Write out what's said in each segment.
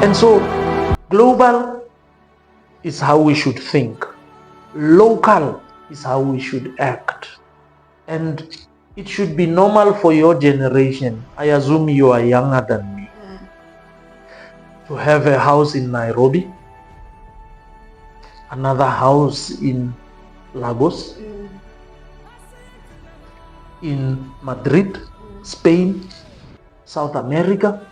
And so global is how we should think. Local is how we should act. And it should be normal for your generation, I assume you are younger than me, to have a house in Nairobi, another house in Lagos, in Madrid, Spain, South America.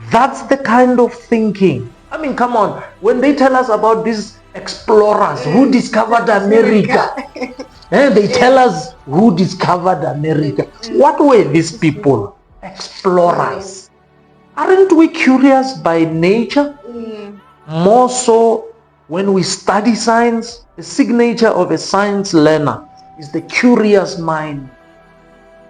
That's the kind of thinking. I mean, come on, when they tell us about these explorers who discovered America, they tell us who discovered America. What were these people? Explorers. Aren't we curious by nature? More so when we study science. The signature of a science learner is the curious mind.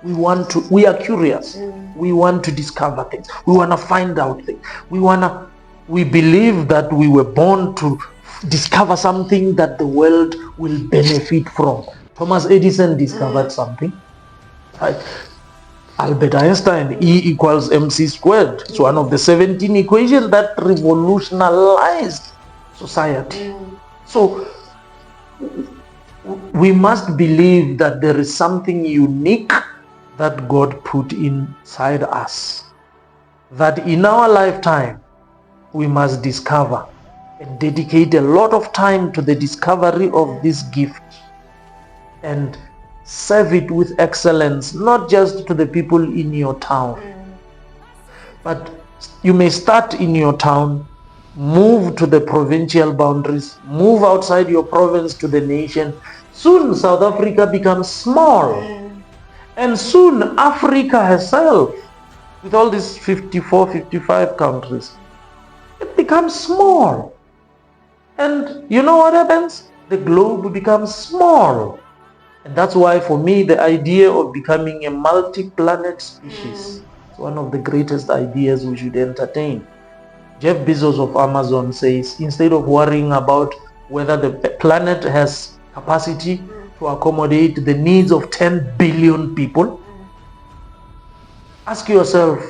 We are curious. We want to discover things. We want to find out things. We believe that we were born to discover something that the world will benefit from. Thomas Edison discovered something. Right? Albert Einstein, E equals mc squared. It's one of the 17 equations that revolutionized society. So we must believe that there is something unique that God put inside us, that in our lifetime we must discover and dedicate a lot of time to the discovery of this gift and serve it with excellence, not just to the people in your town, but you may start in your town, move to the provincial boundaries, move outside your province to the nation. Soon South Africa becomes small, and soon Africa herself, with all these 54, 55 countries, it becomes small. And you know what happens? The globe becomes small. And that's why for me the idea of becoming a multi-planet species is one of the greatest ideas we should entertain. Jeff Bezos of Amazon says, instead of worrying about whether the planet has capacity to accommodate the needs of 10 billion people, ask yourself,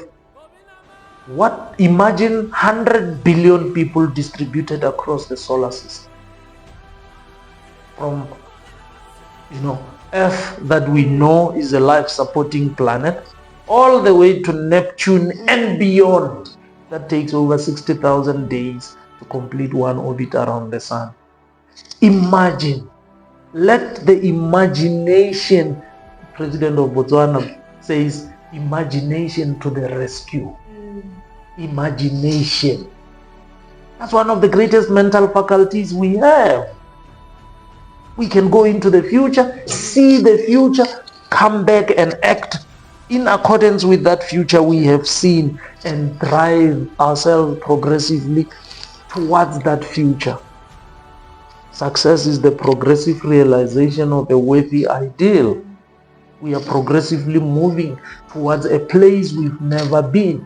imagine 100 billion people distributed across the solar system. From Earth that we know is a life-supporting planet, all the way to Neptune and beyond. That takes over 60,000 days to complete one orbit around the sun. Imagine. Let the imagination, President of Botswana says, imagination to the rescue. Imagination. That's one of the greatest mental faculties we have. We can go into the future, see the future, come back and act in accordance with that future we have seen and drive ourselves progressively towards that future. Success is the progressive realization of a worthy ideal. We are progressively moving towards a place we've never been.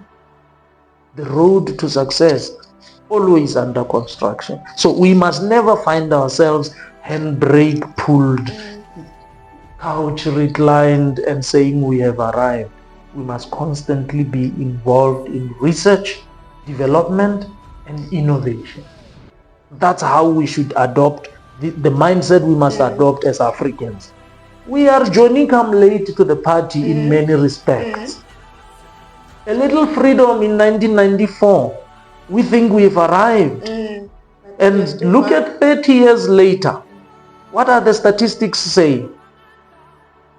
The road to success always under construction. So we must never find ourselves handbrake pulled, couch reclined and saying we have arrived. We must constantly be involved in research, development and innovation. That's how we should adopt the mindset we must adopt as Africans. We are Johnny come late to the party in many respects. A little freedom in 1994. We think we've arrived. And look at 30 years later. What are the statistics saying?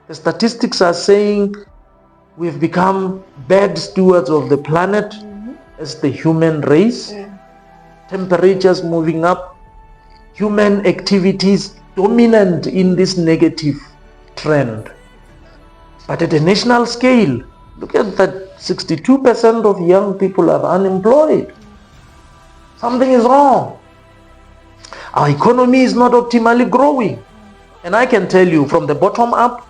The statistics are saying we've become bad stewards of the planet as the human race. Temperatures moving up. Human activities dominant in this negative trend. But at a national scale, look at that, 62% of young people are unemployed. Something is wrong. Our economy is not optimally growing. And I can tell you from the bottom up,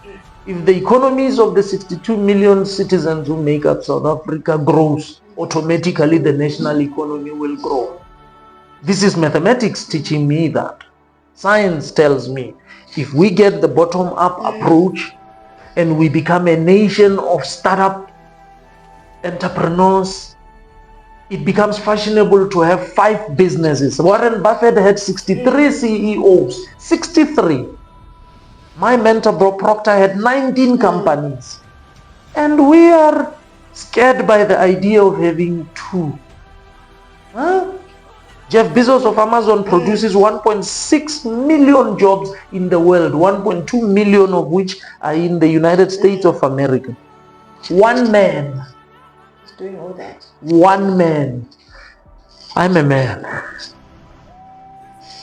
if the economies of the 62 million citizens who make up South Africa grows, automatically the national economy will grow. This is mathematics teaching me that. Science tells me if we get the bottom up approach and we become a nation of startup entrepreneurs, it becomes fashionable to have 5 businesses. Warren Buffett had 63 CEOs. 63. My mentor, Bro Proctor, had 19 companies. And we are scared by the idea of having 2. Jeff Bezos of Amazon produces 1.6 million jobs in the world, 1.2 million of which are in the United States of America. One man. He's doing all that. One man. I'm a man.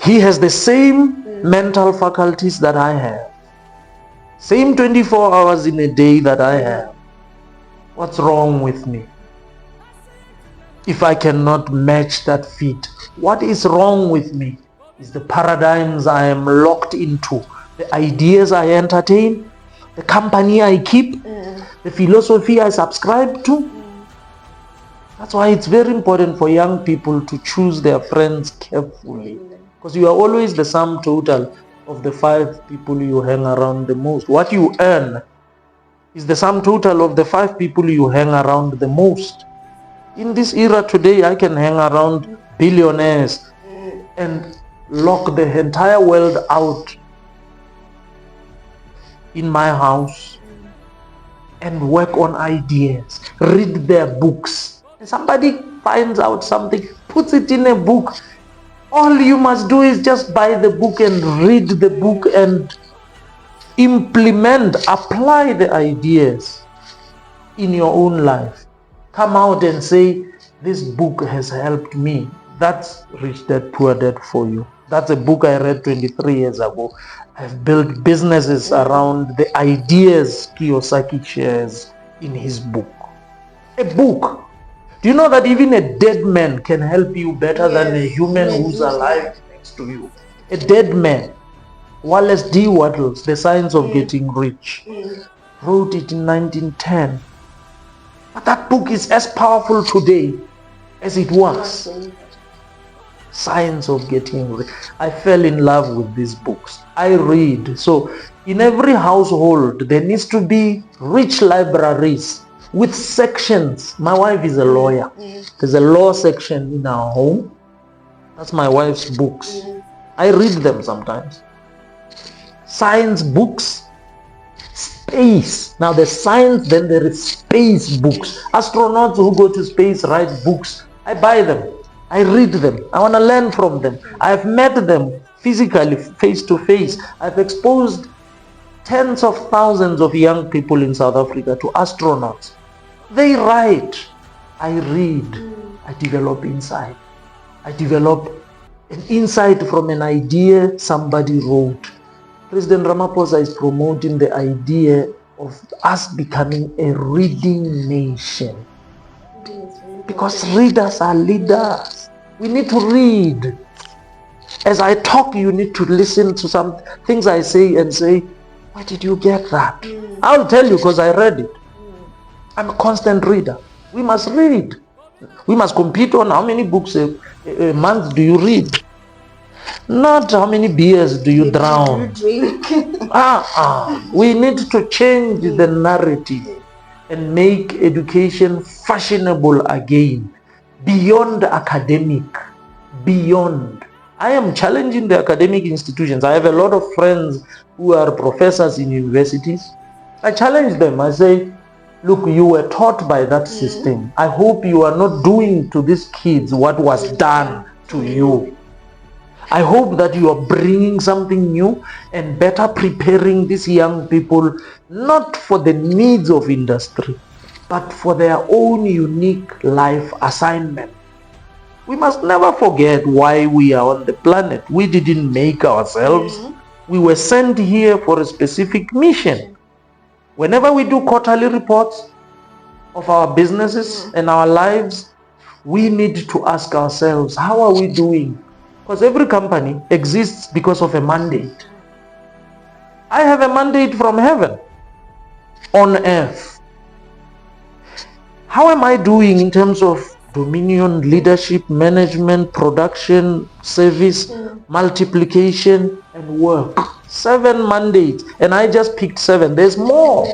He has the same mental faculties that I have. Same 24 hours in a day that I have. What's wrong with me? If I cannot match that feat, what is wrong with me is the paradigms I am locked into, the ideas I entertain, the company I keep, the philosophy I subscribe to. That's why it's very important for young people to choose their friends carefully, because you are always the sum total of the 5 people you hang around the most. What you earn is the sum total of the 5 people you hang around the most. In this era today, I can hang around billionaires and lock the entire world out in my house and work on ideas, read their books. And somebody finds out something, puts it in a book. All you must do is just buy the book and read the book and implement, apply the ideas in your own life. Come out and say, this book has helped me. That's Rich Dad Poor Dad for you. That's a book I read 23 years ago. I've built businesses around the ideas Kiyosaki shares in his book. A book. Do you know that even a dead man can help you better than a human who's alive next to you? A dead man. Wallace D. Wattles, The Science of Getting Rich, wrote it in 1910. But that book is as powerful today as it was. Science of Getting Rich. I fell in love with these books. I read. So in every household, there needs to be rich libraries with sections. My wife is a lawyer. There's a law section in our home. That's my wife's books. I read them sometimes. Science books. Space. Now there's science, then there is space books. Astronauts who go to space write books. I buy them. I read them. I want to learn from them. I've met them physically, face to face. I've exposed tens of thousands of young people in South Africa to astronauts. They write. I read. I develop insight. I develop an insight from an idea somebody wrote. President Ramaphosa is promoting the idea of us becoming a reading nation. Because readers are leaders. We need to read. As I talk, you need to listen to some things I say and say, where did you get that? I'll tell you because I read it. I'm a constant reader. We must read. We must compete on how many books a month do you read. Not how many beers do you drown. We need to change the narrative and make education fashionable again, beyond academic, beyond. I am challenging the academic institutions. I have a lot of friends who are professors in universities. I challenge them. I say, look, you were taught by that system. I hope you are not doing to these kids what was done to you. I hope that you are bringing something new and better preparing these young people, not for the needs of industry, but for their own unique life assignment. We must never forget why we are on the planet. We didn't make ourselves. We were sent here for a specific mission. Whenever we do quarterly reports of our businesses and our lives, we need to ask ourselves, how are we doing? Because every company exists because of a mandate. I have a mandate from heaven on earth. How am I doing in terms of dominion, leadership, management, production, service, multiplication, and work? 7 mandates, and I just picked 7. There's more,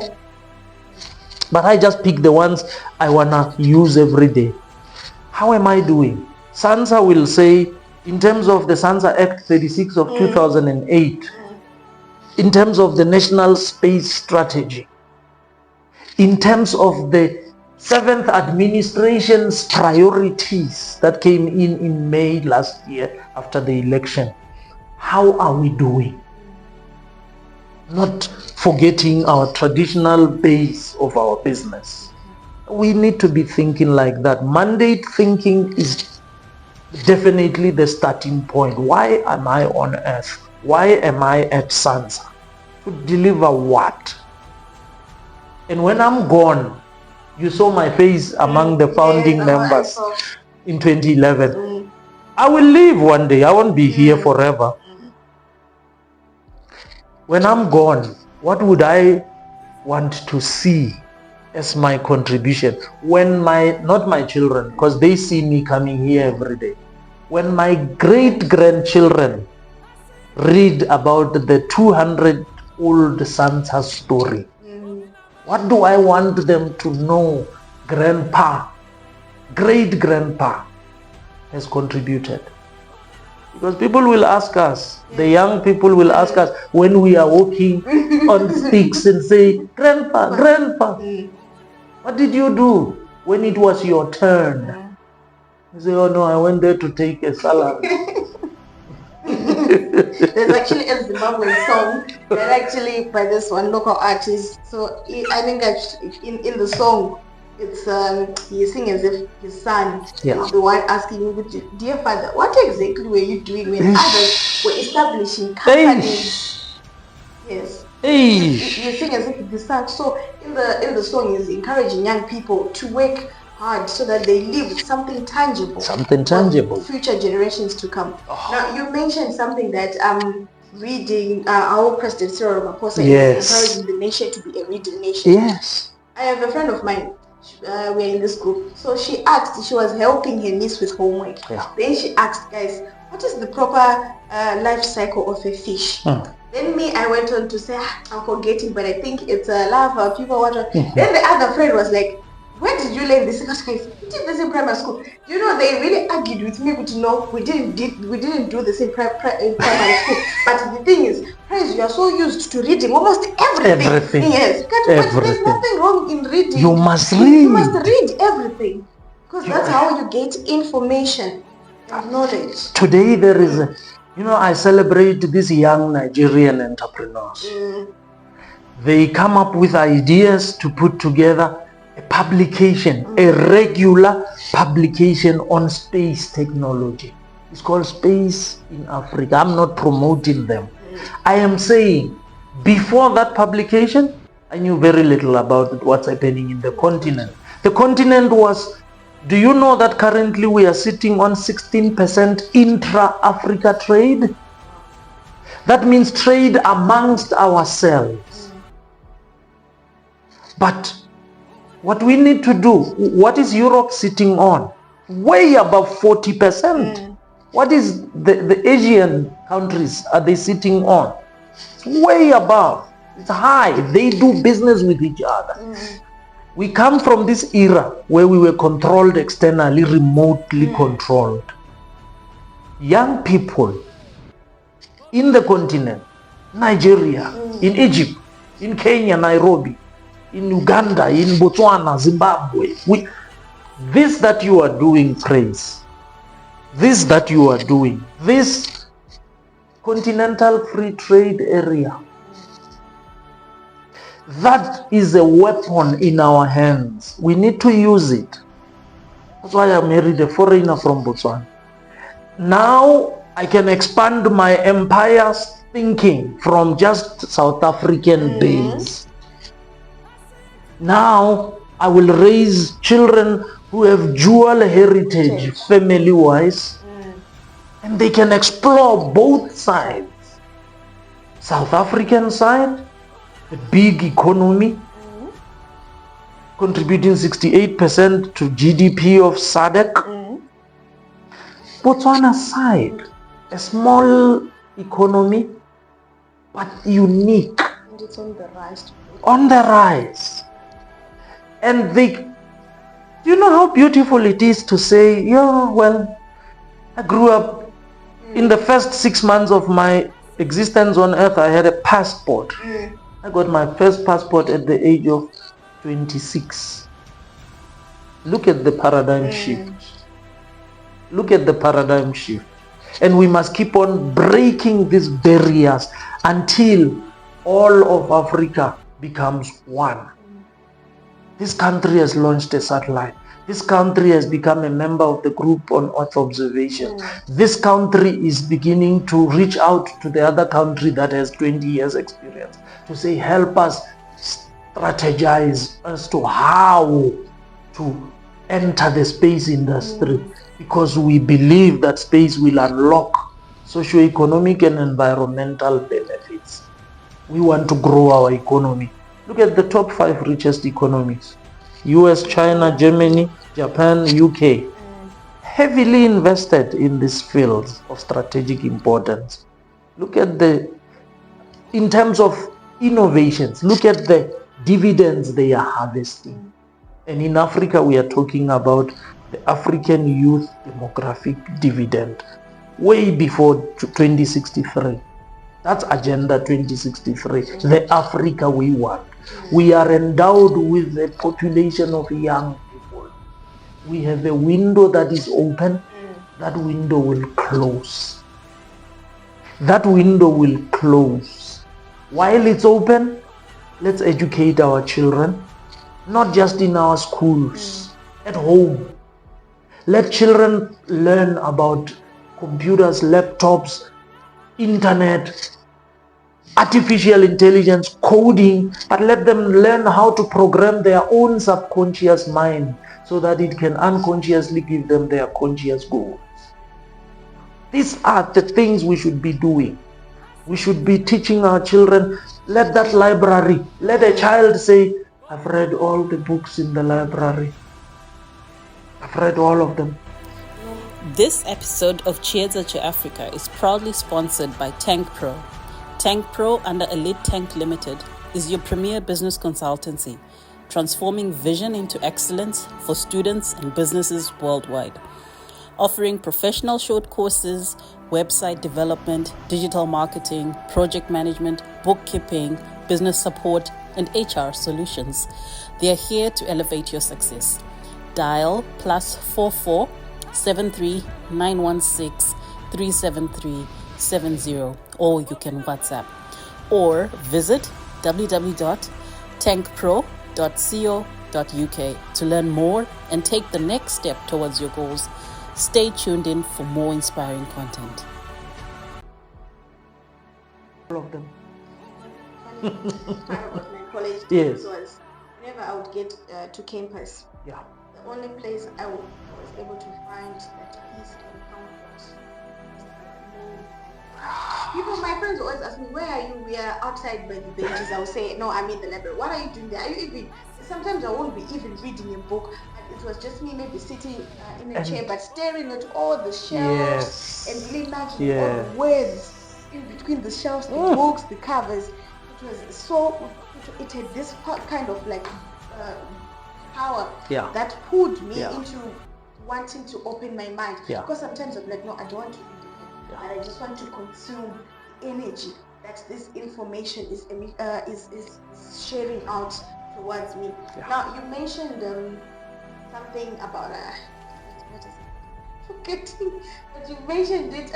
but I just picked the ones I want to use every day. How am I doing? SANSA will say, in terms of the SANSA Act 36 of 2008, in terms of the National Space Strategy, in terms of the 7th Administration's priorities that came in May last year after the election, how are we doing? Not forgetting our traditional base of our business. We need to be thinking like that. Mandate thinking is definitely the starting point. Why am I on earth? Why am I at SANSA? To deliver what? And when I'm gone, you saw my face among the founding members in 2011. I will leave one day. I won't be here forever. When I'm gone, what would I want to see as my contribution? When not my children, because they see me coming here every day. When my great-grandchildren read about the 200-old SANSA story, what do I want them to know? Grandpa, great-grandpa has contributed. Because people will ask us, the young people will ask us when we are walking on sticks and say, Grandpa, what did you do when it was your turn? You say, oh no, I went there to take a salary. There's actually a Zimbabwean song that actually by this one local artist. So I think in the song, it's he's singing as if his son is the one asking him, dear father, what exactly were you doing when others were establishing companies? Yes. You sing as if the son. So in the song, is encouraging young people to work hard so that they leave something tangible. For future generations to come. Now you mentioned something that reading our President Cyril Ramaphosa is encouraging the nation to be a reading nation. Yes. I have a friend of mine. We're in this group. So she was helping her niece with homework. Then she asked, guys, what is the proper life cycle of a fish? Then I went on to say, I'm forgetting, but I think it's a larva, people water. Then the other friend was like, where did you learn this? Because guys, we did this in primary school. You know, they really argued with me, but no, we didn't do this in primary school. But the thing is, Praise, you are so used to reading almost everything. Yes, but there's nothing wrong in reading. You must read. You must read everything, because that's how you get information and knowledge. Today there is I celebrate these young Nigerian entrepreneurs. They come up with ideas to put together a publication, a regular publication on space technology. It's called Space in Africa. I'm not promoting them. I am saying, before that publication, I knew very little about what's happening in the continent. The continent was, do you know that currently we are sitting on 16% intra-Africa trade? That means trade amongst ourselves. But what we need to do, what is Europe sitting on? Way above 40%. What is the Asian countries are they sitting on? It's way above. It's high. They do business with each other. We come from this era where we were controlled externally, remotely controlled. Young people in the continent, Nigeria, in Egypt, in Kenya, Nairobi, in Uganda, in Botswana, Zimbabwe. This that you are doing, Praise, this that you are doing, this continental free trade area, that is a weapon in our hands. We need to use it. That's why I married a foreigner from Botswana. Now I can expand my empire's thinking from just South African base. Now I will raise children who have dual heritage family-wise, and they can explore both sides. South African side, a big economy, contributing 68% to GDP of SADC. Botswana side, a small economy, but unique. And it's on the rise. On the rise. And they Do you know how beautiful it is to say, yeah, well, I grew up in the first 6 months of my existence on earth, I had a passport. I got my first passport at the age of 26. Look at the paradigm shift. Look at the paradigm shift. And we must keep on breaking these barriers until all of Africa becomes one. This country has launched a satellite. This country has become a member of the group on Earth observation. This country is beginning to reach out to the other country that has 20 years experience to say, help us strategize as to how to enter the space industry, because we believe that space will unlock socio-economic and environmental benefits. We want to grow our economy. Look at the top 5 richest economies. US, China, Germany, Japan, UK. Heavily invested in these fields of strategic importance. Look at in terms of innovations, look at the dividends they are harvesting. And in Africa, we are talking about the African youth demographic dividend way before 2063. That's Agenda 2063, the Africa we want. We are endowed with a population of young people. We have a window that is open. That window will close. That window will close. While it's open, let's educate our children, not just in our schools, at home. Let children learn about computers, laptops, internet, artificial intelligence, coding, but let them learn how to program their own subconscious mind so that it can unconsciously give them their conscious goals. These are the things we should be doing. We should be teaching our children. Let that library, let a child say, I've read all the books in the library. I've read all of them. This episode of Chiedza CheAfrica is proudly sponsored by Tank Pro. Tank Pro under Elite Tank Limited is your premier business consultancy, transforming vision into excellence for students and businesses worldwide. Offering professional short courses, website development, digital marketing, project management, bookkeeping, business support, and HR solutions. They are here to elevate your success. Dial +44 73 916 373 70, or you can WhatsApp, or visit www.tankpro.co.uk to learn more and take the next step towards your goals. Stay tuned in for more inspiring content. All of them. Part of my college Yes. was whenever I would get to campus, Yeah. the only place I was able to find that peace and comfort. My friends always ask me, where are you? We are outside by the benches. I will say, no, I'm in the library. What are you doing there? Are you even? Sometimes I won't be even reading a book. It was just me maybe sitting in a chair, but staring at all the shelves and really imagining all the words in between the shelves, the books, the covers. It was it had this kind of like power that pulled me into wanting to open my mind. Because sometimes I'm like, no, I don't want to read it, but I just want to consume the energy that this information is sharing out towards me. Now, you mentioned something about what is it? Forgetting, but you mentioned it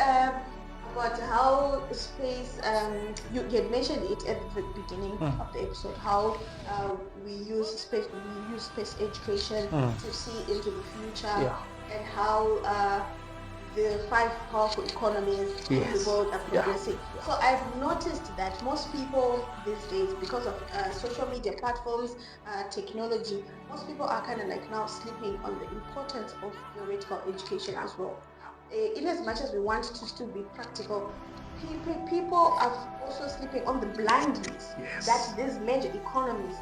about how space. You had mentioned it at the beginning of the episode. How we use space education to see into the future, and how the 5 powerful economies in the world are progressing. So I've noticed that most people these days, because of social media platforms, technology, most people are kind of like now sleeping on the importance of theoretical education as well. In as much as we want to still be practical, people are also sleeping on the blindness that these major economies,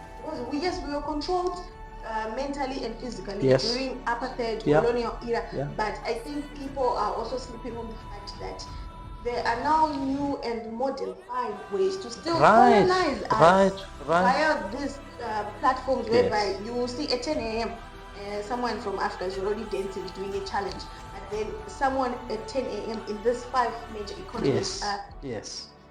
because we were controlled mentally and physically during apartheid, colonial era, but I think people are also sleeping on the fact that there are now new and modified ways to still colonize us via these platforms whereby you will see at 10 a.m. someone from Africa is already dancing, doing a challenge, but then someone at 10 a.m. in this 5 major economies,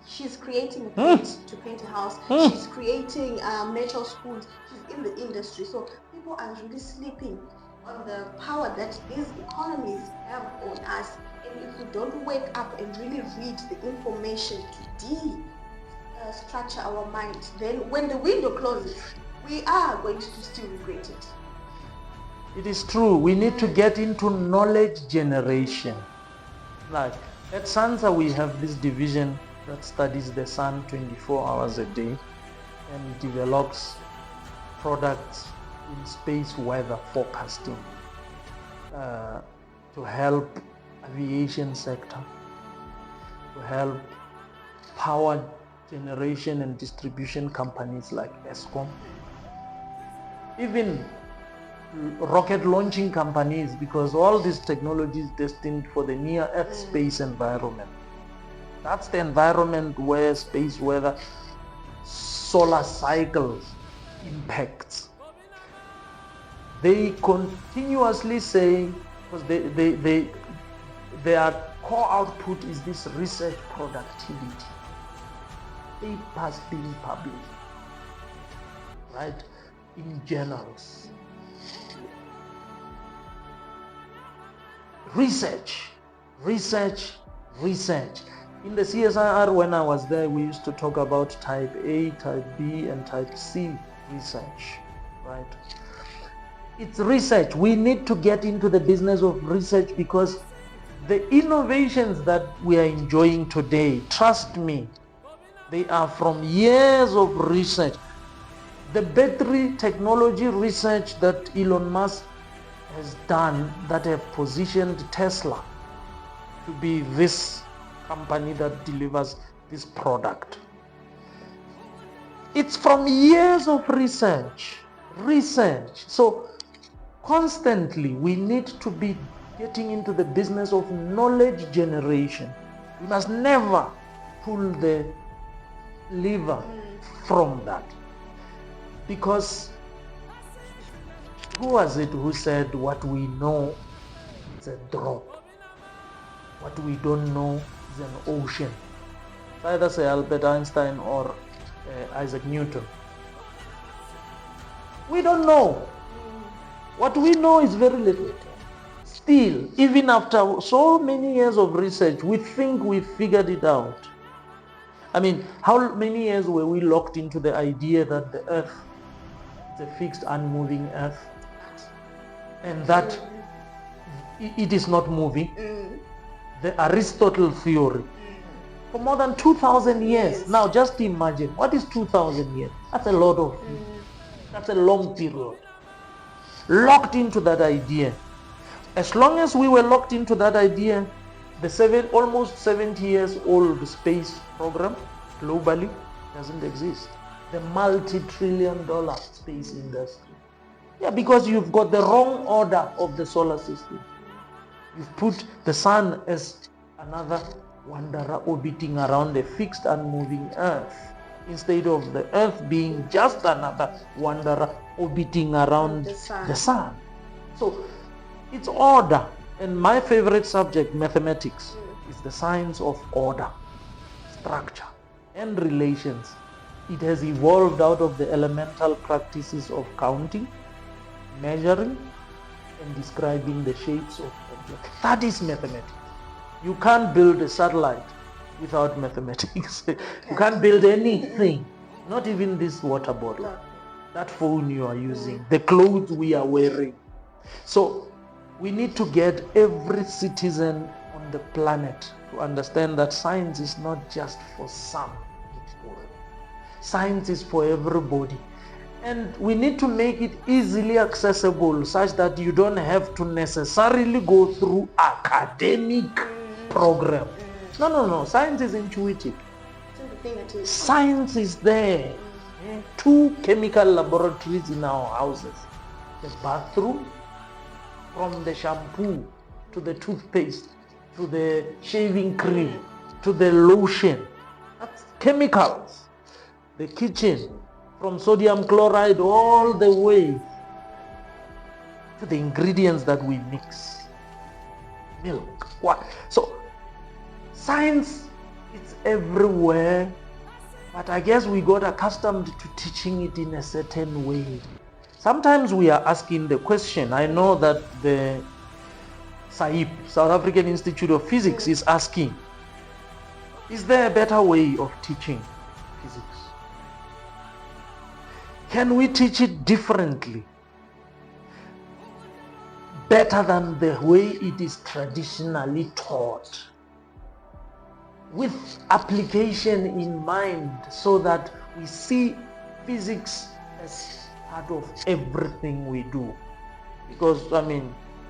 she's creating a paint to paint a house, she's creating metal spoons, she's in the industry. So people are really sleeping on the power that these economies have on us. And if we don't wake up and really read the information to structure our mind, then when the window closes, we are going to still regret it. It is true. We need to get into knowledge generation. Like at SANSA, we have this division that studies the sun 24 hours a day and develops products in space weather forecasting to help aviation sector, to help power generation and distribution companies like Eskom, even rocket launching companies, because all this technology is destined for the near Earth space environment. That's the environment where space weather, solar cycles impacts. They continuously say, because their core output is this research productivity. Papers being published, right, in journals. Research. In the CSIR, when I was there, we used to talk about type A, type B, and type C research, right? It's research. We need to get into the business of research, because the innovations that we are enjoying today, trust me, they are from years of research. The battery technology research that Elon Musk has done, that have positioned Tesla to be this company that delivers this product. It's from years of research. So constantly we need to be getting into the business of knowledge generation. We must never pull the lever from that, because who was it who said what we know is a drop, what we don't know is an ocean? Either say Albert Einstein or Isaac Newton. We don't know. What we know is very little. Still, even after so many years of research, we think we figured it out. I mean, how many years were we locked into the idea that the earth is a fixed, unmoving earth, and that it is not moving? The Aristotle theory. For more than 2,000 years. Now just imagine, what is 2,000 years? That's a lot of, that's a long period. Locked into that idea. As long as we were locked into that idea, the almost 70 years old space program globally doesn't exist. The multi-trillion-dollar space industry. Yeah, because you've got the wrong order of the solar system. You've put the sun as another wanderer orbiting around a fixed unmoving earth, instead of the earth being just another wanderer orbiting around the sun. So it's order. And my favorite subject, mathematics, is the science of order, structure, and relations. It has evolved out of the elemental practices of counting, measuring, and describing the shapes of objects. That is mathematics. You can't build a satellite without mathematics. You can't build anything, not even this water bottle, that phone you are using, the clothes we are wearing. So we need to get every citizen on the planet to understand that science is not just for some people. Science is for everybody. And we need to make it easily accessible, such that you don't have to necessarily go through academic program. No. Science is intuitive. Science is there. 2 chemical laboratories in our houses. The bathroom, from the shampoo to the toothpaste to the shaving cream to the lotion. That's chemicals. The kitchen, from sodium chloride all the way to the ingredients that we mix. Milk. What? So science is everywhere, but I guess we got accustomed to teaching it in a certain way. Sometimes we are asking the question. I know that the SAIP, South African Institute of Physics, is asking, is there a better way of teaching physics? Can we teach it differently? Better than the way it is traditionally taught, with application in mind, so that we see physics as part of everything we do. Because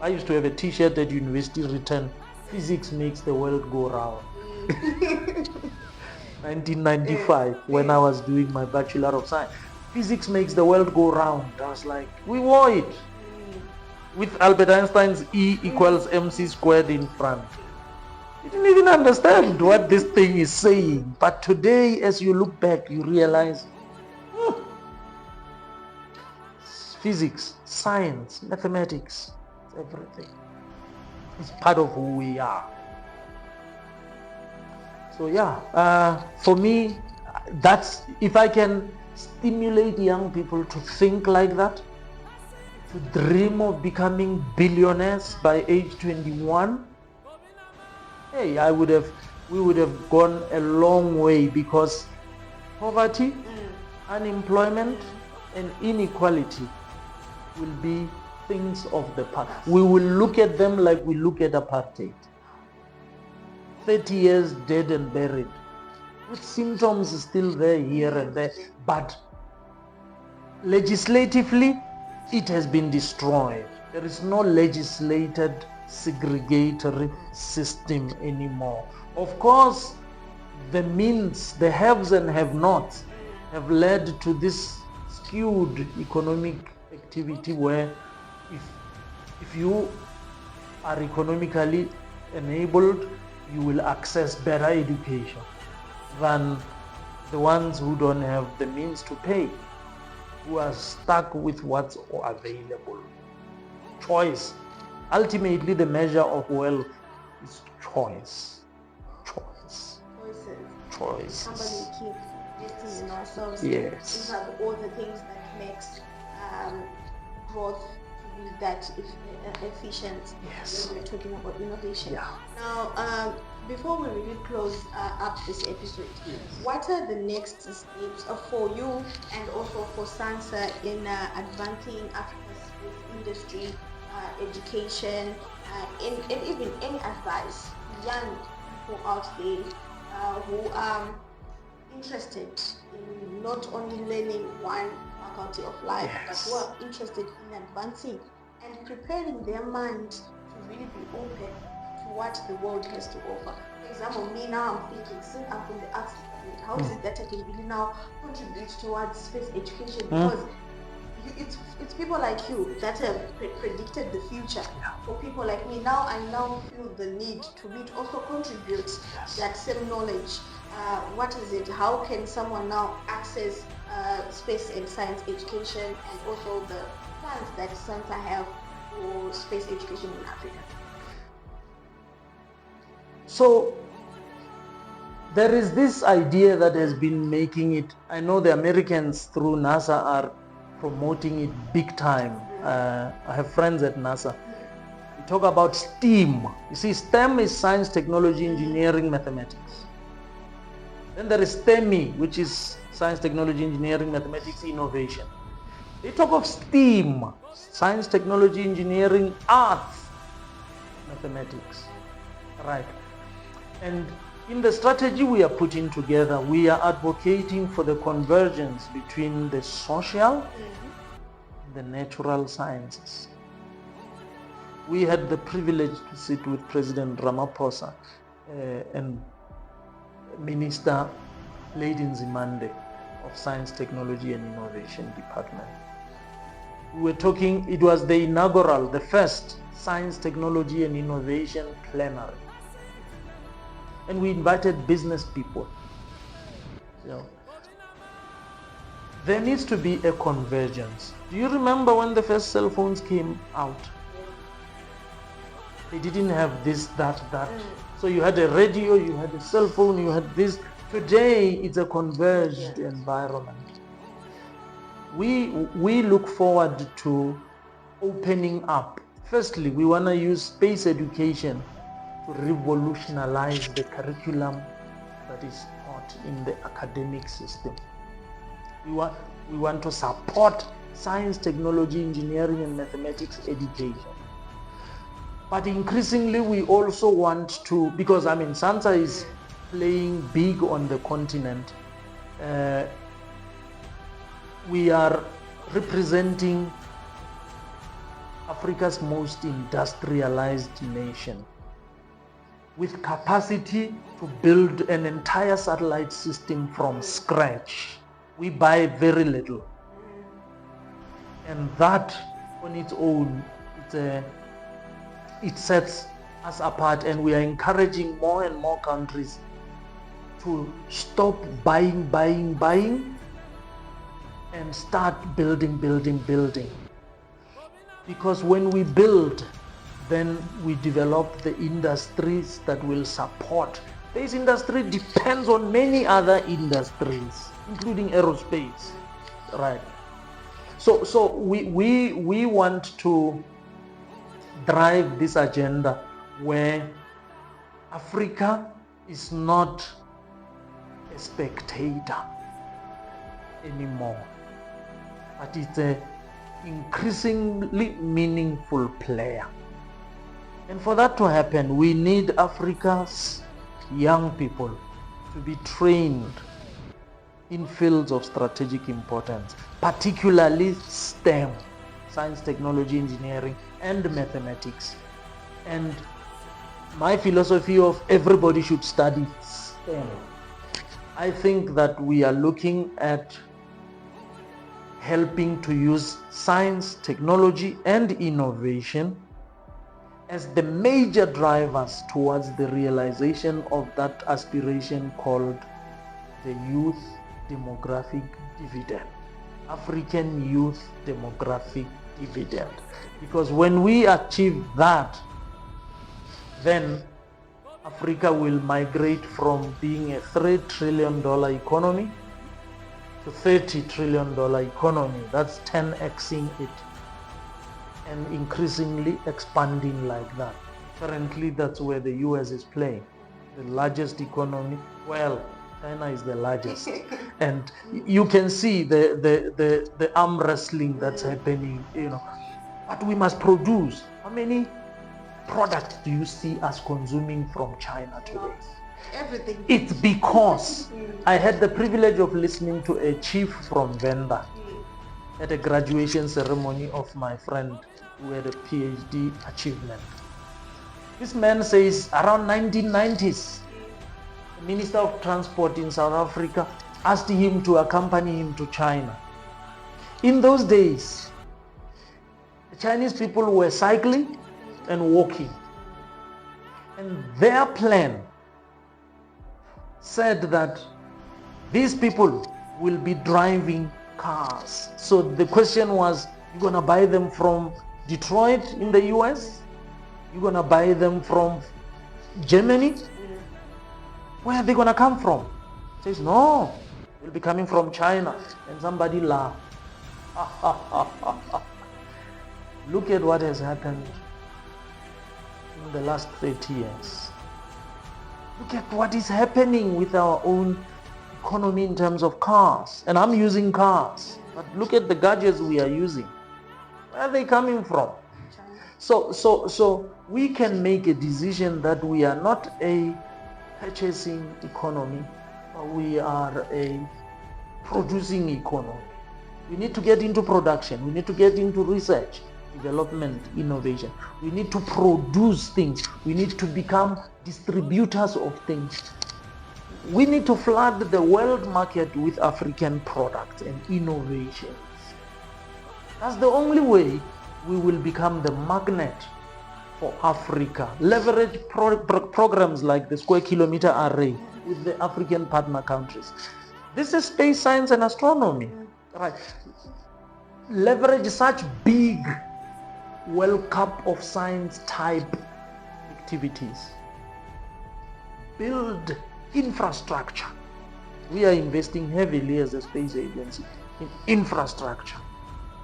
I used to have a t-shirt at university written, "Physics makes the world go round." 1995, when I was doing my Bachelor of Science. Physics makes the world go round. I was like, we wore it with Albert Einstein's E equals mc squared in front. You didn't even understand what this thing is saying. But today, as you look back, you realize physics, science, mathematics, everything. It's part of who we are. So for me, that's, if I can stimulate young people to think like that, to dream of becoming billionaires by age 21, we would have gone a long way, because poverty, unemployment, and inequality will be things of the past. We will look at them like we look at apartheid. 30 years dead and buried, with symptoms still there here and there, but legislatively it has been destroyed. There is no legislated segregatory system anymore. Of course, the means, the haves and have-nots, have led to this skewed economic activity where if you are economically enabled, you will access better education than the ones who don't have the means to pay, who are stuck with what's available. Choice. Ultimately, the measure of wealth is choice. Choices. Somebody keep investing in ourselves. Yes. These are all the things that makes growth to be that efficient. Yes. When we're talking about innovation. Yeah. Now, before we really close up this episode, what are the next steps for you and also for SANSA in advancing Africa's space industry, education, and even any advice to young people out there who are interested in not only learning one faculty of life, but who are interested in advancing and preparing their mind to really be open to what the world has to offer. For example, me now, I'm thinking, since I'm from the arts department, how is it that I can really now contribute towards space education? Because it's people like you that have predicted the future. For people like me, now I now feel the need to also contribute that same knowledge. What is it? How can someone now access space and science education, and also the plans that SANSA have for space education in Africa? So there is this idea that has been making it, I know the Americans through NASA are promoting it big time. I have friends at NASA. We talk about STEAM. You see, STEM is science, technology, engineering, mathematics. Then there is STEMI, which is science, technology, engineering, mathematics, innovation. They talk of STEAM, science, technology, engineering, arts, mathematics. Right. And in the strategy we are putting together, we are advocating for the convergence between the social and the natural sciences. We had the privilege to sit with President Ramaphosa and Minister Lady Nzimande of Science, Technology and Innovation Department. We were talking, it was the inaugural, the first Science, Technology and Innovation plenary. And we invited business people. there needs to be a convergence. Do you remember when the first cell phones came out? They didn't have this, that. So you had a radio, you had a cell phone, you had this. Today, it's a converged environment. We look forward to opening up. Firstly, we want to use space education to revolutionize the curriculum that is taught in the academic system. We want to support science, technology, engineering, and mathematics education. But increasingly, we also want to, because SANSA is playing big on the continent. We are representing Africa's most industrialized nation with capacity to build an entire satellite system from scratch. We buy very little. And that on its own, it sets us apart, and we are encouraging more and more countries to stop buying and start building. Because when we build, then we develop the industries that will support. This industry depends on many other industries, including aerospace, right? So we want to drive this agenda where Africa is not a spectator anymore, but it's an increasingly meaningful player. And for that to happen, we need Africa's young people to be trained in fields of strategic importance, particularly STEM, science, technology, engineering, and mathematics. And my philosophy of everybody should study STEM. I think that we are looking at helping to use science, technology, and innovation as the major drivers towards the realization of that aspiration called the youth demographic dividend, African youth demographic dividend. Because when we achieve that, then Africa will migrate from being a $3 trillion economy to $30 trillion economy. That's 10xing it and increasingly expanding like that. Currently, that's where the US is playing. The largest economy, well, China is the largest. And you can see the arm wrestling that's happening, But we must produce. How many products do you see us consuming from China today? Everything. It's because I had the privilege of listening to a chief from Venda at a graduation ceremony of my friend who had a PhD achievement. This man says around 1990s, the Minister of Transport in South Africa asked him to accompany him to China. In those days, the Chinese people were cycling and walking. And their plan said that these people will be driving cars. So the question was, you're going to buy them from Detroit in the US? You're going to buy them from Germany? Where are they going to come from? He says, no, they'll be coming from China. And somebody laughed. Look at what has happened in the last 30 years. Look at what is happening with our own economy in terms of cars. And I'm using cars. But look at the gadgets we are using. Where are they coming from? So we can make a decision that we are not a purchasing economy, but we are a producing economy. We need to get into production. We need to get into research, development, innovation. We need to produce things. We need to become distributors of things. We need to flood the world market with African products and innovations. That's the only way we will become the magnet for Africa. Leverage programs like the Square Kilometer Array with the African partner countries. This is space science and astronomy. Right. Leverage such big World Cup of Science type activities. Build infrastructure. We are investing heavily as a space agency in infrastructure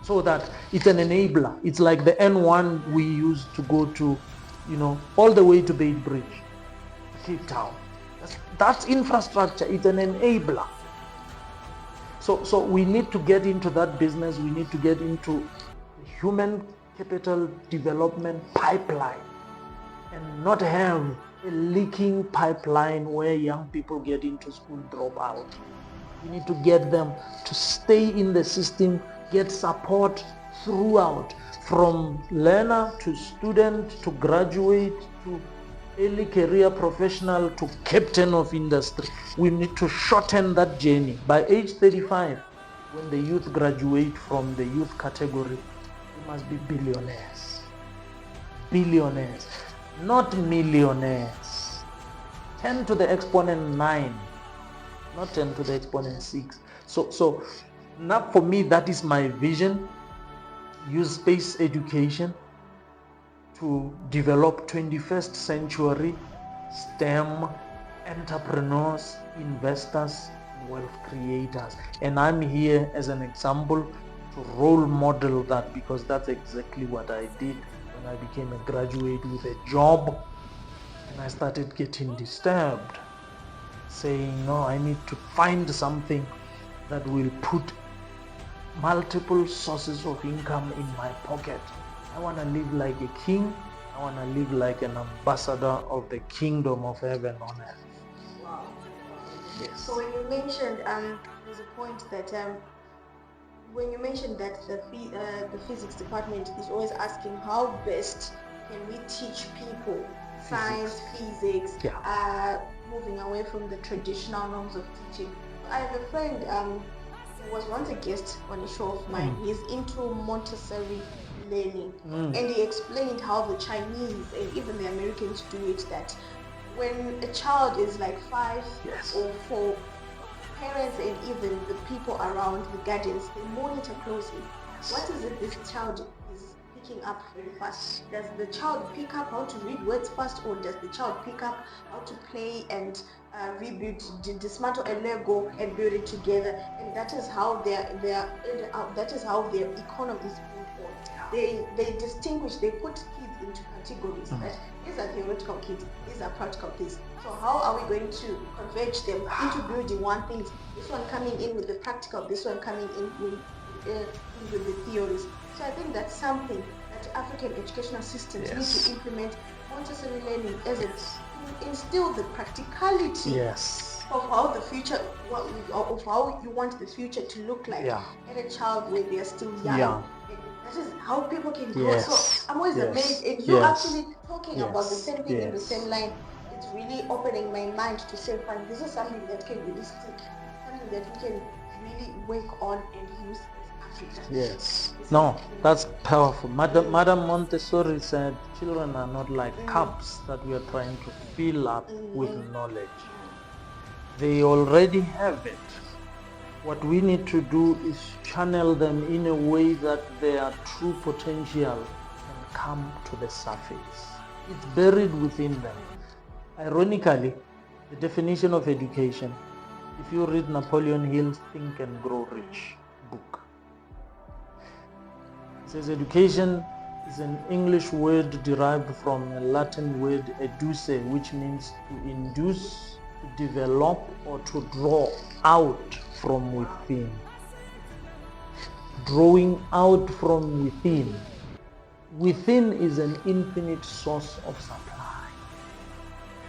so that it's an enabler. It's like the N1 we use to go to, all the way to Beit Bridge, Cape Town. That's infrastructure. It's an enabler. So we need to get into that business. We need to get into the human capital development pipeline and not have a leaking pipeline where young people get into school, drop out. We need to get them to stay in the system, get support throughout, from learner to student to graduate to early career professional to captain of industry. We need to shorten that journey. By age 35, when the youth graduate from the youth category, we must be billionaires. Billionaires, not millionaires. 10 to the exponent 9, not 10 to the exponent 6. So now for me, that is my vision. Use space education to develop 21st century STEM entrepreneurs, investors, wealth creators. And I'm here as an example to role model that, because that's exactly what I did when I became a graduate with a job and I started getting disturbed, saying, no, I need to find something that will put multiple sources of income in my pocket. I want to live like a king. I want to live like an ambassador of the kingdom of heaven on earth. Wow. Yes. So when you mentioned, there's a point that when you mentioned that the physics department is always asking how best can we teach people science, physics, moving away from the traditional norms of teaching. I have a friend who was once a guest on a show of mine. He's into Montessori learning, and he explained how the Chinese and even the Americans do it, that when a child is like 5 or 4, parents and even the people around, the guardians, they monitor closely. What is it this child is picking up very fast? Does the child pick up how to read words fast, or does the child pick up how to play and rebuild, dismantle a Lego and build it together? And that is how that is how their economy is built on. They distinguish, they put kids into categories. That these are theoretical kids, these are practical kids. So how are we going to converge them into building one thing? This one coming in with the practical, this one coming in with the theories. So I think that's something that African educational systems need to implement. Montessori learning as it instill the practicality of how the future, of how you want the future to look like at a child when they are still young. That is how people can grow. So I'm always amazed, and you actually talking about the same thing in the same line. It's really opening my mind to say, fine, this is something that can really stick, something that we can really work on and use as Africa. Yes. No, that's powerful. Madam Montessori said children are not like cups that we are trying to fill up with knowledge. They already have it. What we need to do is channel them in a way that their true potential can come to the surface. It's buried within them. Ironically, the definition of education, if you read Napoleon Hill's Think and Grow Rich book, it says education is an English word derived from a Latin word educe, which means to induce, to develop, or to draw out from within. Drawing out from within. Within is an infinite source of supply.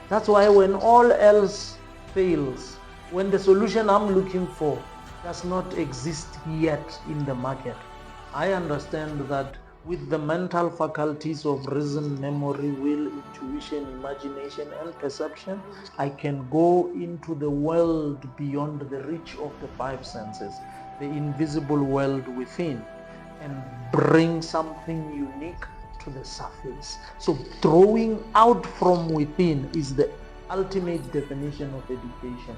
That's why when all else fails, when the solution I'm looking for does not exist yet in the market, I understand that with the mental faculties of reason, memory, will, intuition, imagination, and perception, I can go into the world beyond the reach of the 5 senses, the invisible world within, and bring something unique to the surface. So drawing out from within is the ultimate definition of education.